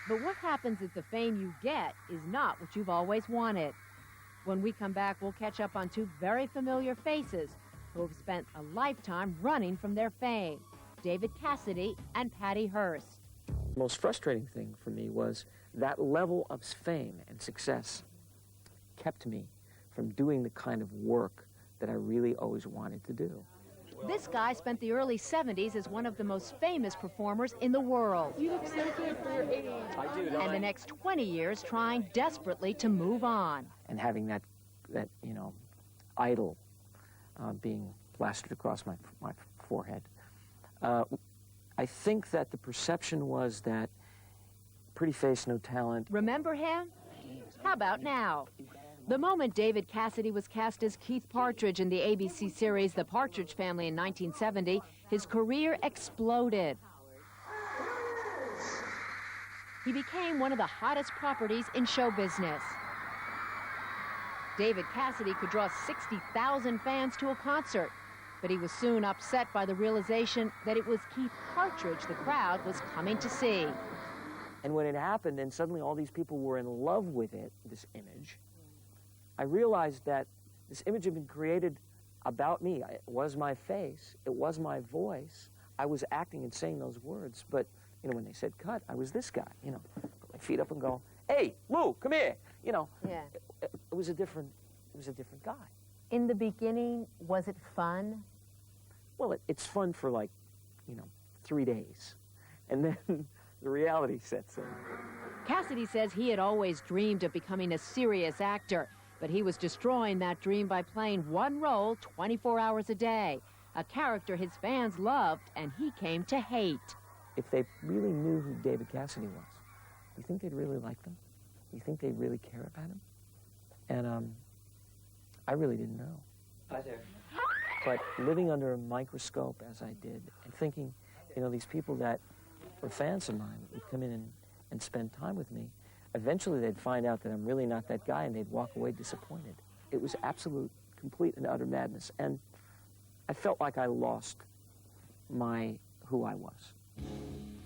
But what happens if the fame you get is not what you've always wanted? When we come back, we'll catch up on two very familiar faces who have spent a lifetime running from their fame, David Cassidy and Patty Hearst. The most frustrating thing for me was that level of fame and success kept me from doing the kind of work that I really always wanted to do. This guy spent the early 70s as one of the most famous performers in the world. You look so good for your age. I do, And the next 20 years trying desperately to move on. And having that idol being plastered across my forehead. I think that the perception was that pretty face, no talent. Remember him? How about now? The moment David Cassidy was cast as Keith Partridge in the ABC series The Partridge Family in 1970, his career exploded. He became one of the hottest properties in show business. David Cassidy could draw 60,000 fans to a concert, but he was soon upset by the realization that it was Keith Partridge the crowd was coming to see. And when it happened, and suddenly all these people were in love with it, this image, I realized that this image had been created about me. It was my face, it was my voice. I was acting and saying those words, but when they said cut, I was this guy, put my feet up and go, hey, Lou, come here, Yeah. It was a different guy. In the beginning, was it fun? Well, it's fun for 3 days, and then the reality sets in. Cassidy says he had always dreamed of becoming a serious actor, but he was destroying that dream by playing one role 24 hours a day, a character his fans loved and he came to hate. If they really knew who David Cassidy was, you think they'd really like them? You think they'd really care about him? And I really didn't know. Hi there. But living under a microscope as I did, and thinking, these people that were fans of mine would come in and spend time with me, eventually they'd find out that I'm really not that guy and they'd walk away disappointed. It was absolute, complete and utter madness. And I felt like I lost who I was.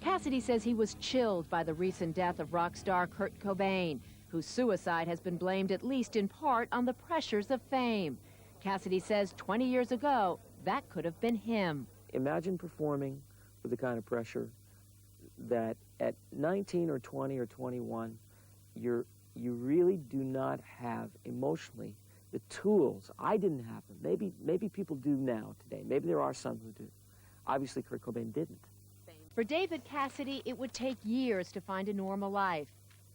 Cassidy says he was chilled by the recent death of rock star Kurt Cobain, whose suicide has been blamed at least in part on the pressures of fame. Cassidy says 20 years ago, that could have been him. Imagine performing with the kind of pressure that at 19 or 20 or 21, you really do not have emotionally the tools. I didn't have them. Maybe people do now today. Maybe there are some who do. Obviously, Kurt Cobain didn't. For David Cassidy, it would take years to find a normal life.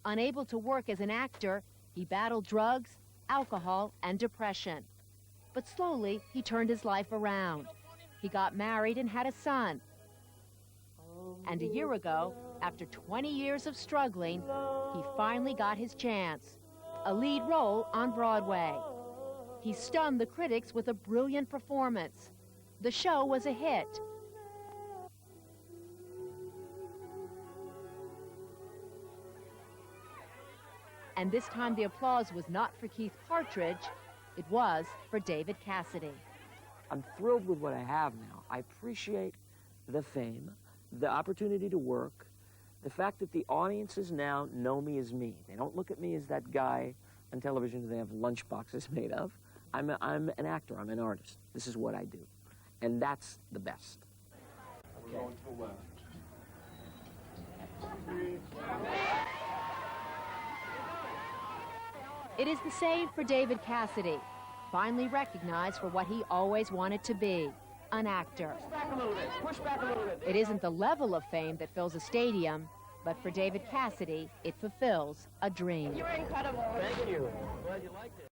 Unable to work as an actor, he battled drugs, alcohol, and depression. But slowly, he turned his life around. He got married and had a son. And a year ago, after 20 years of struggling, he finally got his chance, a lead role on Broadway. He stunned the critics with a brilliant performance. The show was a hit. And this time the applause was not for Keith Partridge, it was for David Cassidy. I'm thrilled with what I have now. I appreciate the fame, the opportunity to work, the fact that the audiences now know me as me. They don't look at me as that guy on television who they have lunchboxes made of. I'm an actor, I'm an artist. This is what I do. And that's the best. We're going to the left. It is the same for David Cassidy, finally recognized for what he always wanted to be, an actor. Push back a little bit. Push back a little bit. It isn't the level of fame that fills a stadium, but for David Cassidy, it fulfills a dream. You're incredible. Thank you. Glad you liked it.